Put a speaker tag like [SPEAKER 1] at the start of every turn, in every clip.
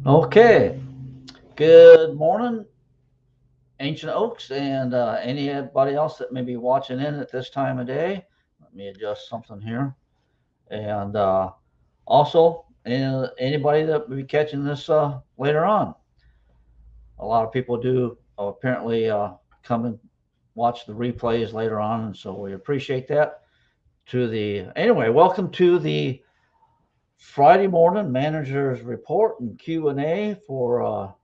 [SPEAKER 1] Okay. Good morning, Ancient Oaks, and anybody else that may be watching in at this time of day. Let me adjust something here. And also, anybody that will be catching this later on. A lot of people do apparently come and watch the replays later on, and so we appreciate that. Anyway, welcome to the Friday morning manager's report and Q&A for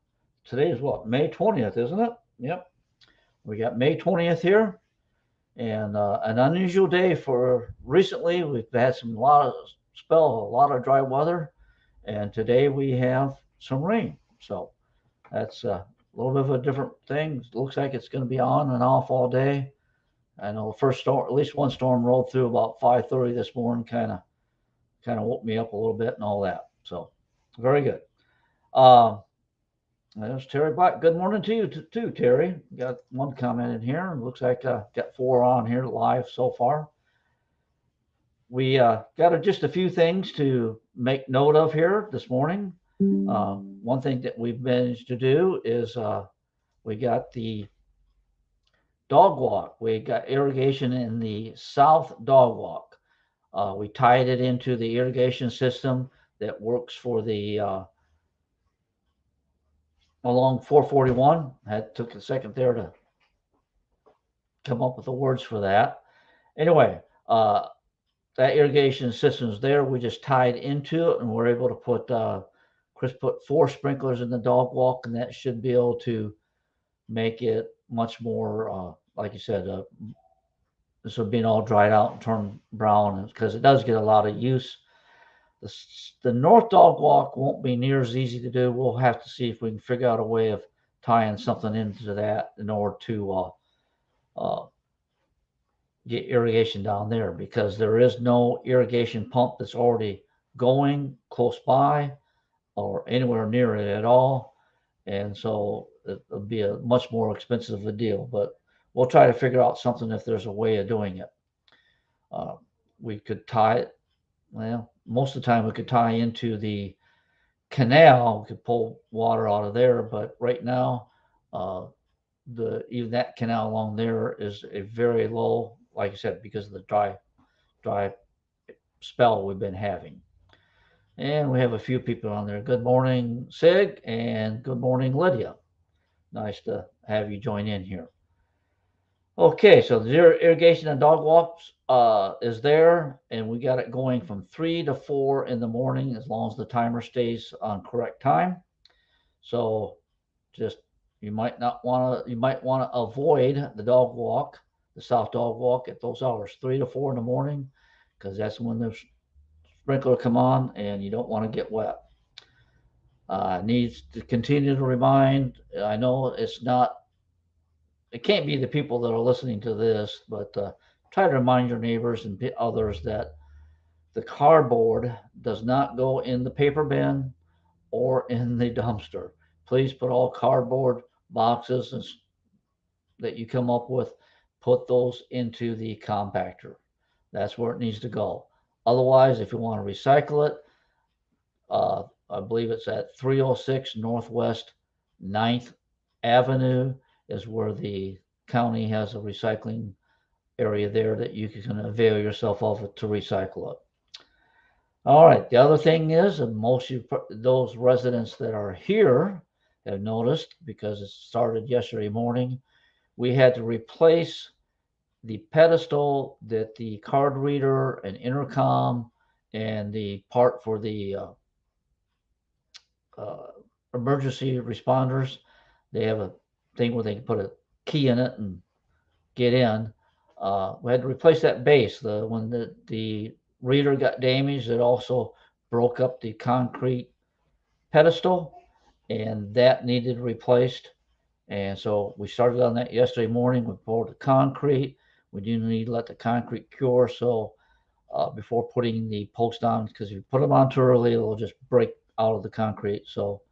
[SPEAKER 1] today is what, May 20th, isn't it? Yep. We got May 20th here, and an unusual day for recently. We've had a lot of dry weather, and today we have some rain. So that's a little bit of a different thing. It looks like it's going to be on and off all day. I know the first storm, at least one storm, rolled through about 5:30 this morning, kind of woke me up a little bit and all that. So very good. Uh, There's Terry Black. Good morning to you too, Terry. Got one comment in here. Looks like got four on here live so far. We got just a few things to make note of here this morning. One thing that we've managed to do is we got the dog walk. We got irrigation in the south dog walk. We tied it into the irrigation system that works for the along 441. That took a second there to come up with the words for that. Anyway, that irrigation system is there. We just tied into it, and we're able to Chris put four sprinklers in the dog walk, and that should be able to make it much more, like you said, this will being all dried out and turned brown because it does get a lot of use. The north dog walk won't be near as easy to do. We'll have to see if we can figure out a way of tying something into that in order to uh, get irrigation down there because there is no irrigation pump that's already going close by or anywhere near it at all. And so it'll be a much more expensive a deal, but we'll try to figure out something if there's a way of doing it. Uh, we could tie it, well, most of the time we could tie into the canal, we could pull water out of there, but right now, uh, even that canal along there is a very low, like I said, because of the dry spell we've been having. And we have a few people on there. Good morning, Sig, and good morning, Lydia. Nice to have you join in here. Okay, so the irrigation and dog walks is there, and we got it going from 3 to 4 in the morning as long as the timer stays on correct time. So just you might want to avoid the dog walk, the south dog walk at those hours, 3 to 4 in the morning, because that's when the sprinkler come on and you don't want to get wet. Needs to continue to remind. I know it can't be the people that are listening to this, but try to remind your neighbors and others that the cardboard does not go in the paper bin or in the dumpster. Please put all cardboard boxes that you come up with, put those into the compactor. That's where it needs to go. Otherwise, if you want to recycle it, I believe it's at 306 Northwest 9th Avenue is where the county has a recycling area there that you can avail yourself of to recycle it. All right. The other thing is, and most of those residents that are here have noticed because it started yesterday morning, we had to replace the pedestal that the card reader and intercom and the part for the uh, emergency responders. They have a thing where they can put a key in it and get in. We had to replace that base. When the reader got damaged, it also broke up the concrete pedestal, and that needed replaced. And so we started on that yesterday morning. We poured the concrete. We do need to let the concrete cure. So before putting the post on, because if you put them on too early, it'll just break out of the concrete. So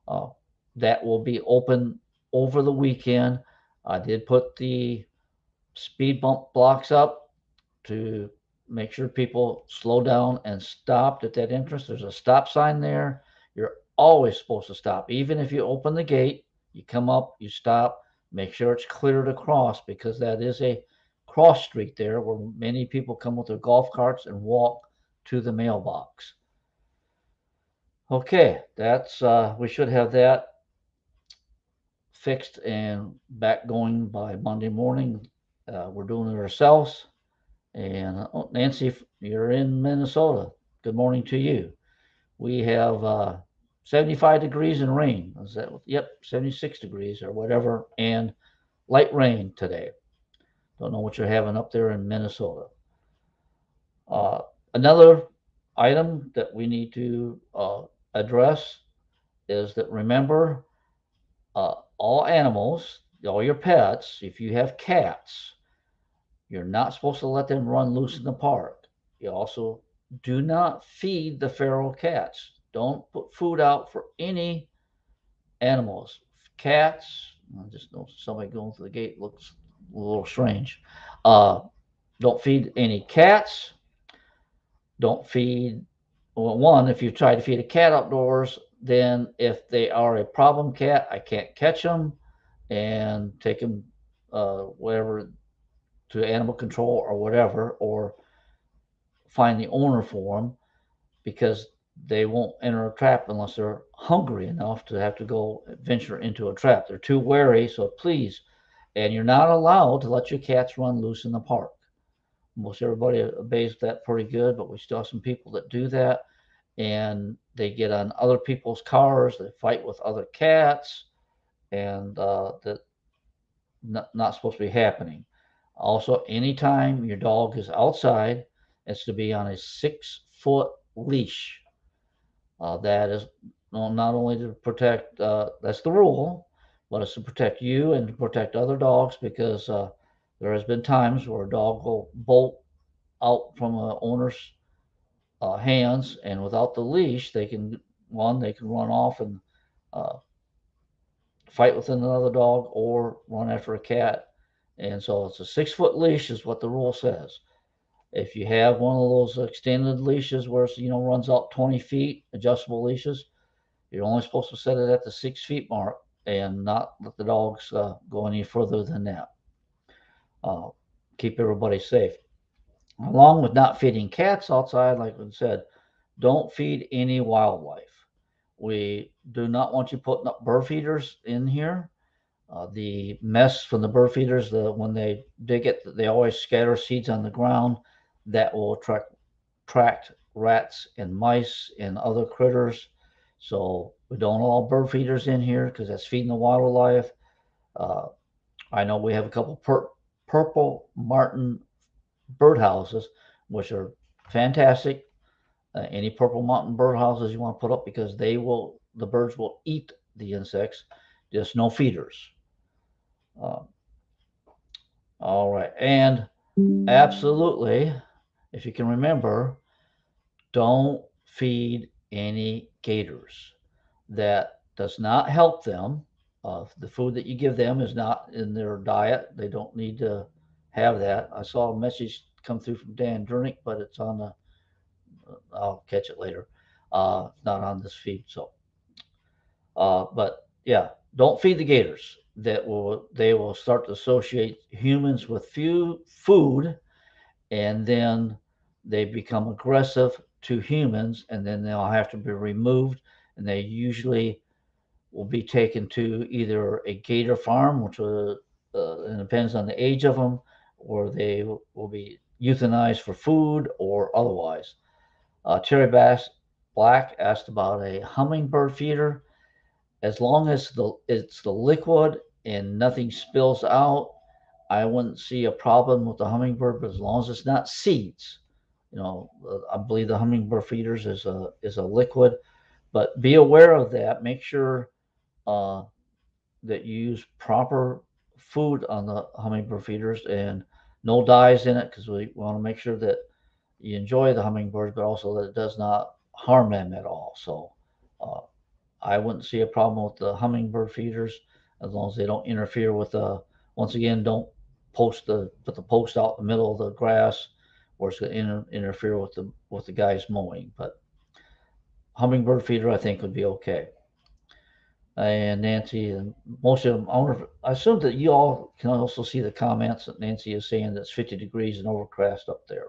[SPEAKER 1] uh, that will be open over the weekend. I did put the speed bump blocks up to make sure people slow down and stopped at that entrance. There's a stop sign there. You're always supposed to stop. Even if you open the gate, you come up, you stop, make sure it's clear to cross, because that is a cross street there where many people come with their golf carts and walk to the mailbox. Okay, that's we should have that fixed and back going by Monday morning. We're doing it ourselves. And Nancy, you're in Minnesota. Good morning to you. We have 75 degrees and rain. Is that? Yep, 76 degrees or whatever, and light rain today. Don't know what you're having up there in Minnesota. Uh, Another item that we need to address is that, remember, all animals, all your pets, if you have cats, you're not supposed to let them run loose in the park. You also do not feed the feral cats. Don't put food out for any animals. Cats, I just know somebody going through the gate looks a little strange. Uh, don't feed any cats. Don't feed, well, one, if you try to feed a cat outdoors, then if they are a problem cat, I can't catch them and take them, whatever, to animal control or whatever, or find the owner for them, because they won't enter a trap unless they're hungry enough to have to go venture into a trap. They're too wary, so please. And you're not allowed to let your cats run loose in the park. Most everybody obeys that pretty good, but we still have some people that do that, and they get on other people's cars. They fight with other cats, and that not supposed to be happening. Also, anytime your dog is outside, it's to be on a 6 foot leash. That is not only to protect, that's the rule, but it's to protect you and to protect other dogs, because there has been times where a dog will bolt out from a owner's hands, and without the leash, they can run off and uh, fight with another dog or run after a cat. And so it's a 6 foot leash is what the rule says. If you have one of those extended leashes where it's, runs out 20 feet, adjustable leashes, you're only supposed to set it at the 6 feet mark and not let the dogs go any further than that. Uh, Keep everybody safe. Along with not feeding cats outside, like I said, don't feed any wildlife. We do not want you putting up bird feeders in here. The mess from the bird feeders, when they dig it, they always scatter seeds on the ground that will attract rats and mice and other critters. So we don't allow bird feeders in here because that's feeding the wildlife. Uh, I know we have a couple purple martin birdhouses, which are fantastic. Any purple mountain birdhouses you want to put up, because the birds will eat the insects, just no feeders. Uh, all right, and absolutely, if you can remember, don't feed any gators. That does not help them. The food that you give them is not in their diet. They don't need to have that. I saw a message come through from Dan Durnick, but it's on the. I'll catch it later. Not on this feed. So, but yeah, don't feed the gators. They will start to associate humans with few food, and then they become aggressive to humans, and then they'll have to be removed, and they usually will be taken to either a gator farm, which it depends on the age of them, or they will be euthanized for food or otherwise. Terry Bass Black asked about a hummingbird feeder. As long as it's the liquid and nothing spills out, I wouldn't see a problem with the hummingbird. But as long as it's not seeds, I believe the hummingbird feeders is a liquid. But be aware of that. Make sure uh, that you use proper food on the hummingbird feeders and no dyes in it, because we want to make sure that you enjoy the hummingbirds, but also that it does not harm them at all. So uh, I wouldn't see a problem with the hummingbird feeders as long as they don't interfere with the. Once again, don't put the post out in the middle of the grass, or it's going to interfere with the guys mowing. But hummingbird feeder, I think, would be okay. And Nancy and most of them, I assume that you all can also see the comments that Nancy is saying that's 50 degrees and overcast up there.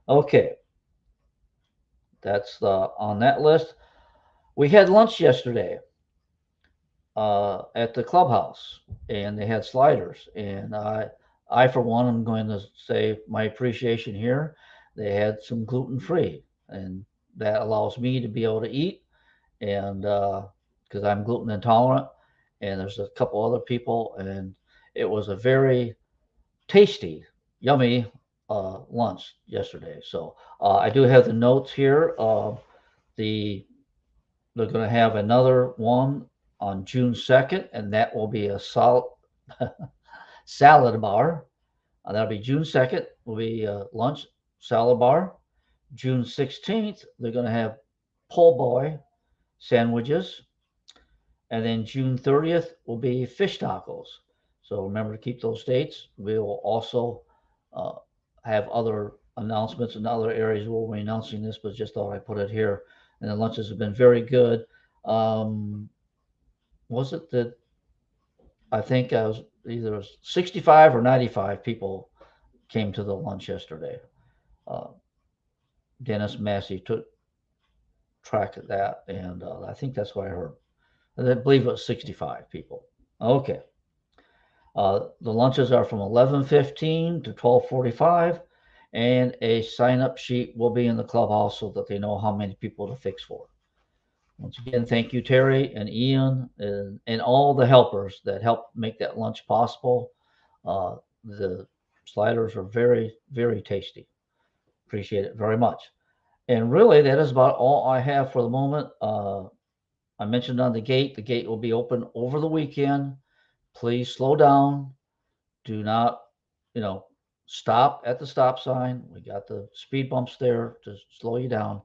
[SPEAKER 1] Okay, that's on that list. We had lunch yesterday at the clubhouse, and they had sliders. And I for one, am going to say my appreciation here. They had some gluten free, and that allows me to be able to eat, and because I'm gluten intolerant, and there's a couple other people, and it was a very tasty, yummy lunch yesterday. So I do have the notes here. The They're going to have another one on June 2nd, and that will be a salad bar. That'll be June 2nd, will be lunch salad bar. June 16th, they're going to have po' boy sandwiches. And then June 30th will be fish tacos. So remember to keep those dates. We will also uh, have other announcements in other areas where we're announcing this, but just thought I'd put it here. And the lunches have been very good. Um, was it that I think I was either 65 or 95 people came to the lunch yesterday. Uh, Dennis Massey took track of that, and I think that's what I heard. I believe it was 65 people. Okay. The lunches are from 11:15 to 12:45, and a sign-up sheet will be in the clubhouse so that they know how many people to fix for. Once again, thank you, Terry and Ian, and all the helpers that helped make that lunch possible. The sliders are very, very tasty. Appreciate it very much. And really, that is about all I have for the moment. I mentioned on the gate will be open over the weekend. Please slow down. Do not, you know, stop at the stop sign. We got the speed bumps there to slow you down.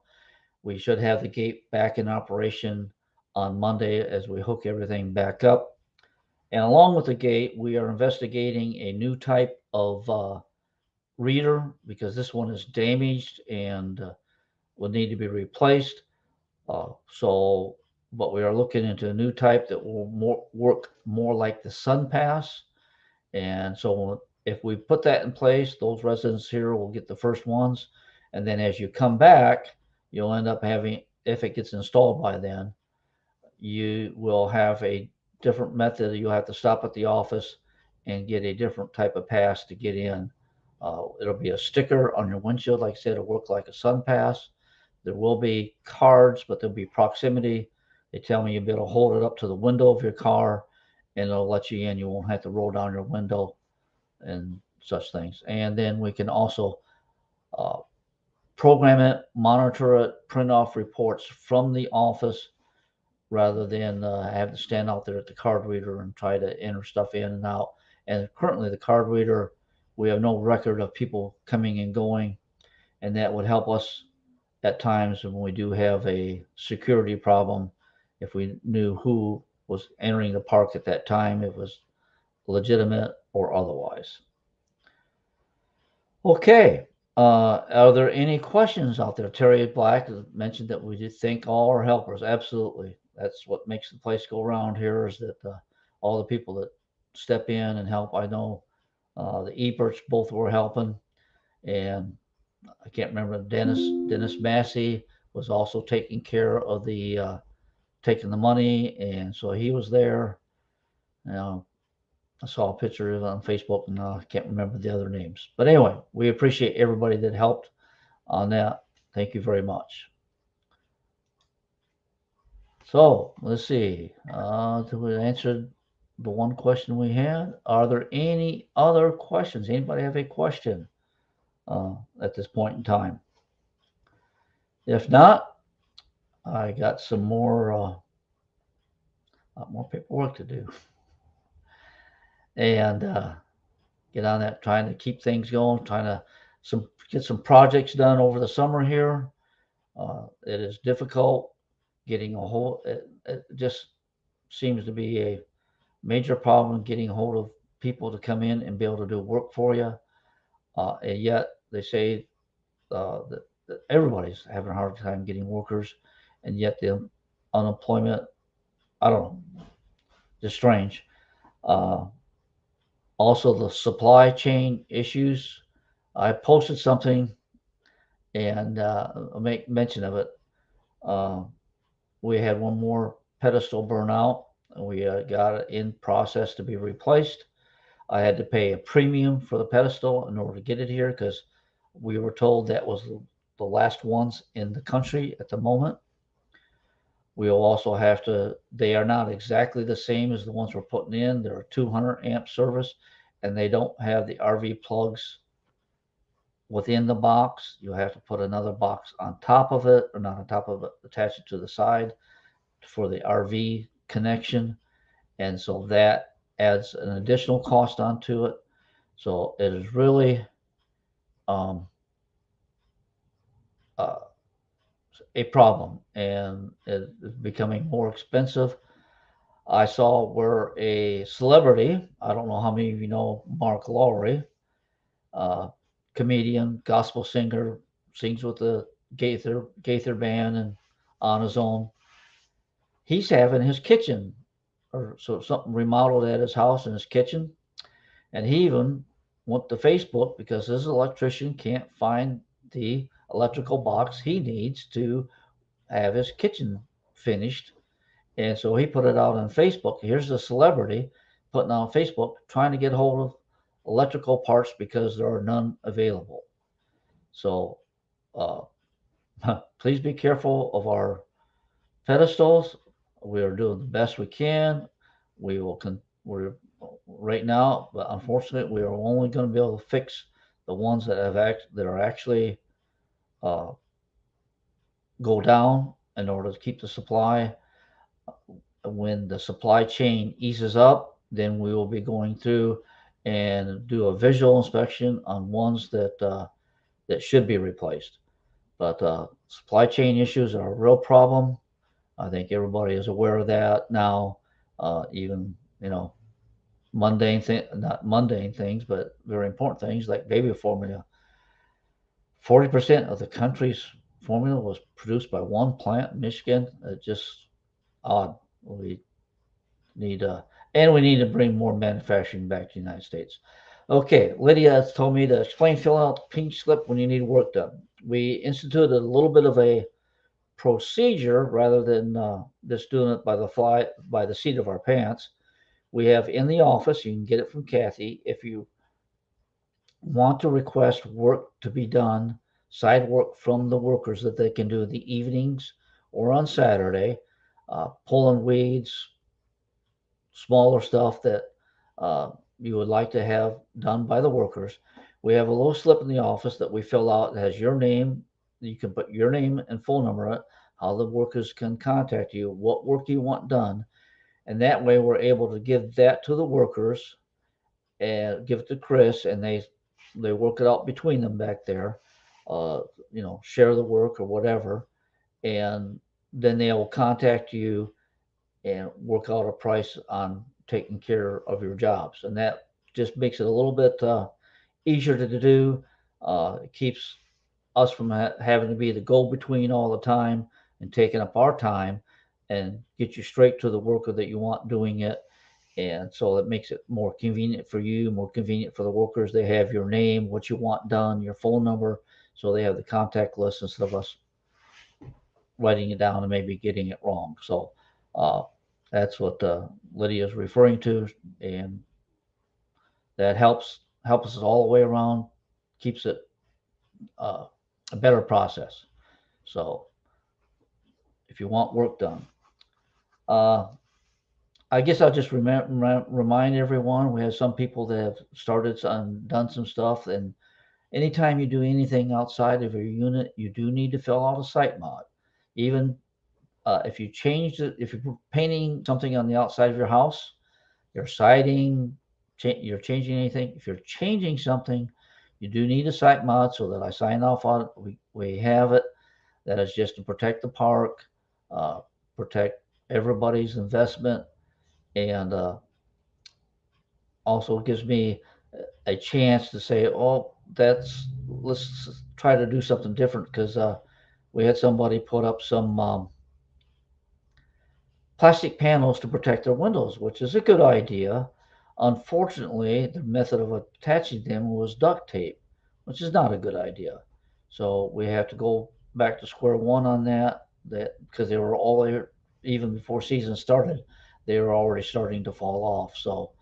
[SPEAKER 1] We should have the gate back in operation on Monday as we hook everything back up. And along with the gate, we are investigating a new type of reader because this one is damaged and will need to be replaced. So, but we are looking into a new type that will work more like the SunPass. And so if we put that in place, those residents here will get the first ones. And then as you come back, you'll end up having, if it gets installed by then, you will have a different method. You'll have to stop at the office and get a different type of pass to get in. It'll be a sticker on your windshield. Like I said, it'll work like a SunPass. There will be cards, but there'll be proximity. They tell me you'll be able to hold it up to the window of your car and it'll let you in. You won't have to roll down your window and such things. And then we can also uh, program it, monitor it, print off reports from the office rather than have to stand out there at the card reader and try to enter stuff in and out. And currently, the card reader, we have no record of people coming and going, and that would help us at times when we do have a security problem. If we knew who was entering the park at that time, it was legitimate or otherwise. Okay. Are there any questions out there? Terry Black mentioned that we did thank all our helpers. Absolutely. That's what makes the place go around here is that all the people that step in and help. I know the Eberts both were helping, and I can't remember Dennis Massey was also taking care of the taking the money, and so he was there. You know, I saw a picture of it on Facebook, and I can't remember the other names. But anyway, we appreciate everybody that helped on that. Thank you very much. So let's see. We answered the one question we had. Are there any other questions? Anybody have a question at this point in time? If not, I got some more paperwork to do, and get on that, trying to keep things going, trying to get some projects done over the summer here. It is difficult getting a hold. It just seems to be a major problem getting a hold of people to come in and be able to do work for you. And yet they say that everybody's having a hard time getting workers, and yet the unemployment, I don't know, just strange. Uh, Also, the supply chain issues. I posted something and I'll make mention of it. Uh, we had one more pedestal burn out, and we got it in process to be replaced. I had to pay a premium for the pedestal in order to get it here because we were told that was the last ones in the country at the moment. We'll also have to, they are not exactly the same as the ones we're putting in. They're a 200 amp service and they don't have the RV plugs within the box. You'll have to put another box on top of it, or not on top of it, attach it to the side for the RV connection. And so that adds an additional cost onto it. So it is really um, uh, a problem and it is becoming more expensive. I saw where a celebrity, I don't know how many of you know Mark Lowry, uh, comedian, gospel singer, sings with the Gaither band and on his own. He's having his kitchen or so something remodeled at his house and his kitchen. And he even went to Facebook because his electrician can't find the electrical box he needs to have his kitchen finished. And so he put it out on Facebook. Here's the celebrity putting on Facebook trying to get hold of electrical parts because there are none available. So uh, please be careful of our pedestals. We are doing the best we can. We're right now, but unfortunately, we are only going to be able to fix the ones that are actually uh, go down in order to keep the supply. When the supply chain eases up, then we will be going through and do a visual inspection on ones that should be replaced. But supply chain issues are a real problem. I think everybody is aware of that now. Even mundane thing, not mundane things, but very important things like baby formula. 40% of the country's formula was produced by one plant in Michigan. Just odd. We need and we need to bring more manufacturing back to the United States. Okay, Lydia has told me to explain filling out the pink slip when you need work done. We instituted a little bit of a procedure rather than just doing it by the seat of our pants. We have in the office, you can get it from Kathy. If you want to request work to be done, side work from the workers that they can do in the evenings or on Saturday, pulling weeds, smaller stuff that uh, you would like to have done by the workers. We have a little slip in the office that we fill out that has your name. You can put your name and phone number on it, how the workers can contact you, what work you want done. And that way we're able to give that to the workers and give it to Chris, and they work it out between them back there. Uh, share the work or whatever, and then they'll contact you and work out a price on taking care of your jobs, and that just makes it a little bit easier to do. It keeps us from having to be the go-between all the time and taking up our time, and get you straight to the worker that you want doing it. And so it makes it more convenient for you, more convenient for the workers. They have your name, what you want done, your phone number, so they have the contact list instead of us writing it down and maybe getting it wrong. So uh, that's what Lydia is referring to, and that helps us all the way around, keeps it uh, a better process. So if you want work done, uh, I guess I'll just remind everyone we have some people that have started and done some stuff, and anytime you do anything outside of your unit, you do need to fill out a site mod. Even if you change it, if you're painting something on the outside of your house, your siding, you're changing anything. If you're changing something, you do need a site mod so that I sign off on it. We have it. That is just to protect the park, uh, protect everybody's investment, and also gives me a chance to say, oh, let's try to do something different because we had somebody put up some. plastic panels to protect their windows, which is a good idea. Unfortunately, the method of attaching them was duct tape, which is not a good idea. So we have to go back to square one on that. That because they were all there even before season started, they were already starting to fall off. So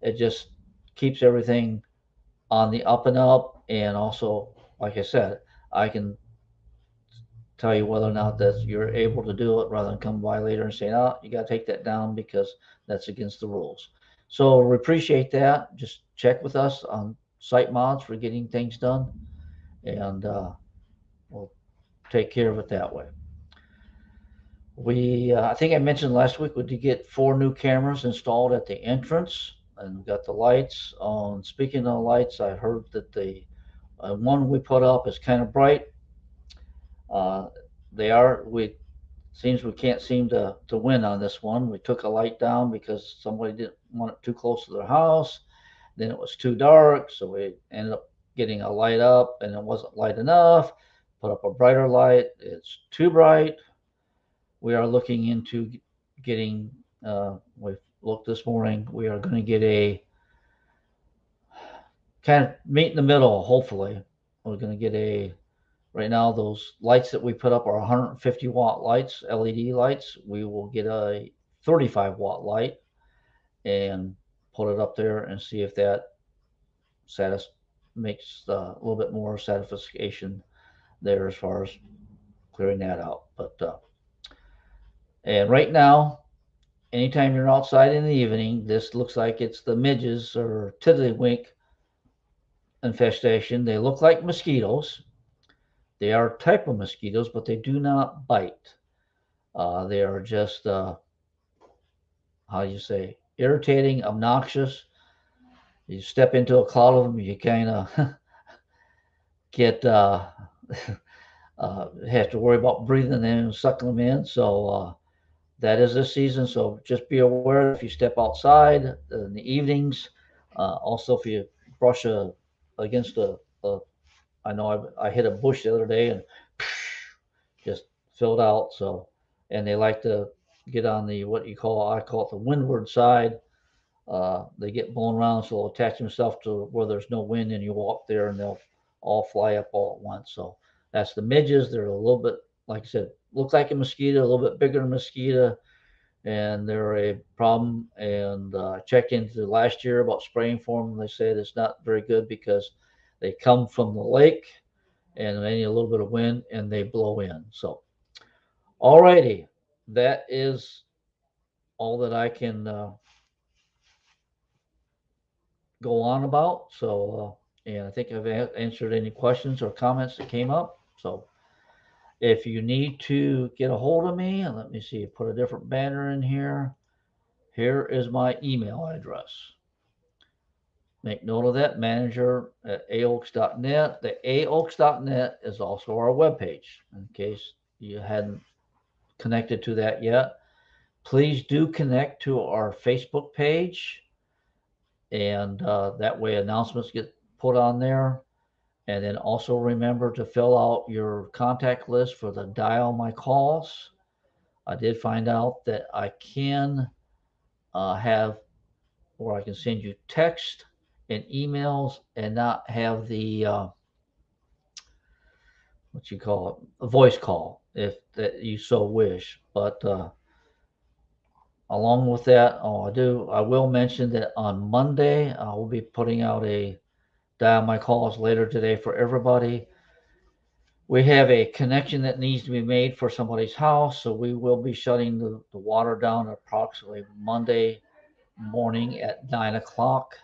[SPEAKER 1] it just keeps everything on the up and up. And also, like I said, I can tell you whether or not that you're able to do it rather than come by later and say, "Oh, you got to take that down because that's against the rules." So we appreciate that. Just check with us on site mods for getting things done, and we'll take care of it that way. I think I mentioned last week, we did get 4 new cameras installed at the entrance, and we got the lights on. Speaking of lights, I heard that the one we put up is kind of bright. Uh, they are we Seems we can't seem to win on this one. We took a light down because somebody didn't want it too close to their house. Then it was too dark, so we ended up getting a light up, and it wasn't light enough. Put up a brighter light. It's too bright. We are looking into getting. We looked this morning. We are going to get a kind of meet in the middle. Hopefully, we're going to get a. Right now, those lights that we put up are 150-watt lights, LED lights. We will get a 35-watt light and put it up there and see if that satis- makes a little bit more satisfaction there as far as clearing that out. And right now, anytime you're outside in the evening, this looks like it's the midges or tiddlywink infestation. They look like mosquitoes. They are a type of mosquitoes, but they do not bite. They are just how you say, irritating, obnoxious. You step into a cloud of them, you kind of get have to worry about breathing them and sucking them in. So that is this season. So just be aware if you step outside in the evenings. Also, if you brush against a I know I hit a bush the other day and just filled out. So, and they like to get on the what you call I call it the windward side. They get blown around, so they'll attach themselves to where there's no wind, and you walk there, and they'll all fly up all at once. So that's the midges. They're a little bit, like I said, look like a mosquito, a little bit bigger than a mosquito, and they're a problem. And checked into last year about spraying for them. They said it's not very good because they come from the lake, and they need a little bit of wind, and they blow in. So, alrighty, that is all that I can go on about. So, and I think I've answered any questions or comments that came up. So, if you need to get a hold of me, and let me see, put a different banner in here. Here is my email address. Make note of that, manager at aoaks.net. The aoaks.net is also our webpage in case you hadn't connected to that yet. Please do connect to our Facebook page, and that way announcements get put on there. And then also remember to fill out your contact list for the dial my calls. I did find out that I can have, or I can send you text and emails and not have the, what you call it, a voice call if that you so wish. But along with that, I will mention that on Monday, I will be putting out a dial my calls later today for everybody. We have a connection that needs to be made for somebody's house, so we will be shutting the water down approximately Monday morning at 9 o'clock.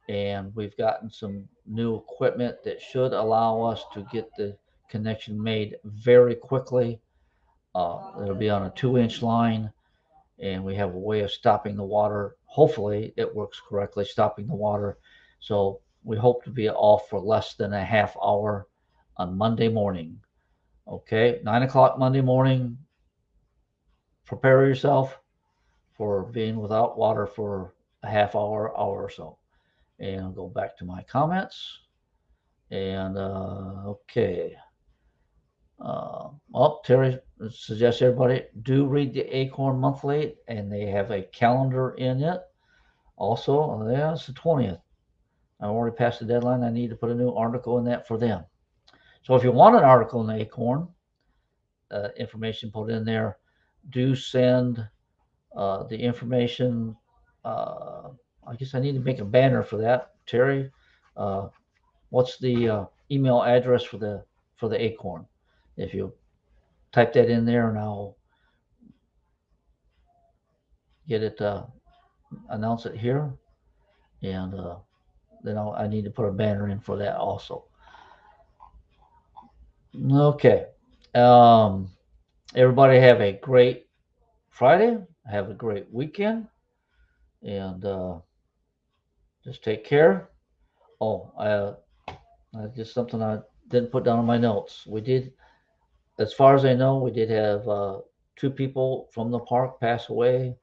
[SPEAKER 1] And we've gotten some new equipment that should allow us to get the connection made very quickly. It'll be on a 2-inch line, and we have a way of stopping the water. Hopefully, it works correctly, stopping the water. So we hope to be off for less than a half hour on Monday morning. Okay, 9 o'clock Monday morning. Prepare yourself for being without water for a half hour, hour or so. And I'll go back to my comments. And okay. Well, Terry suggest everybody do read the Acorn Monthly, and they have a calendar in it. Also, yeah, it's the 20th. I already passed the deadline. I need to put a new article in that for them. So if you want an article in the Acorn, information put in there, do send the information. I guess I need to make a banner for that, Terry. What's the email address for the Acorn? If you type that in there, and I'll get it, announce it here, and then I need to put a banner in for that also. Okay. Everybody have a great Friday. Have a great weekend, and just take care. Oh, just something I didn't put down in my notes. We did, as far as I know, we did have 2 people from the park pass away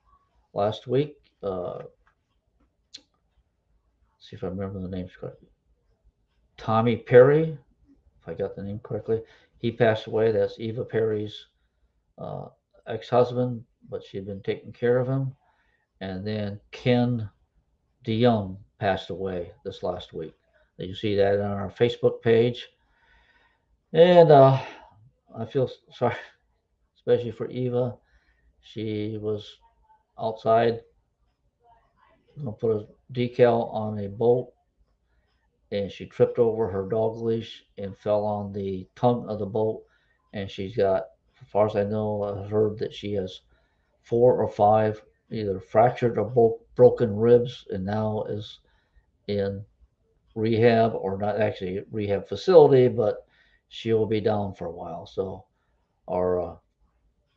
[SPEAKER 1] last week. See if I remember the names correctly. Tommy Perry, if I got the name correctly, he passed away. That's Eva Perry's uh, ex-husband, but she'd been taking care of him. And then Ken DeYoung passed away this last week. You see that on our Facebook page. And I feel sorry, especially for Eva. She was outside, gonna put a decal on a boat, and she tripped over her dog leash and fell on the tongue of the boat. And she's got, as far as I know, I heard that she has 4 or 5 either fractured or broken ribs, and now is in rehab, or not actually rehab facility, but she will be down for a while. So our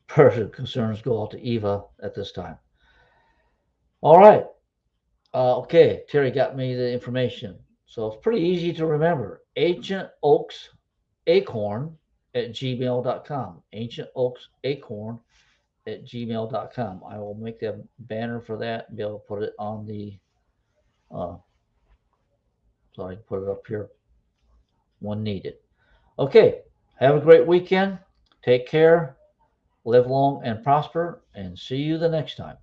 [SPEAKER 1] prayers and concerns go out to Eva at this time. All right. Okay, Terry got me the information. So it's pretty easy to remember. Ancient Oaks Acorn at gmail.com. Ancient Oaks Acorn at gmail.com. I will make the banner for that and be able to put it on the, so I can put it up here when needed. Okay, have a great weekend. Take care, live long and prosper, and see you the next time.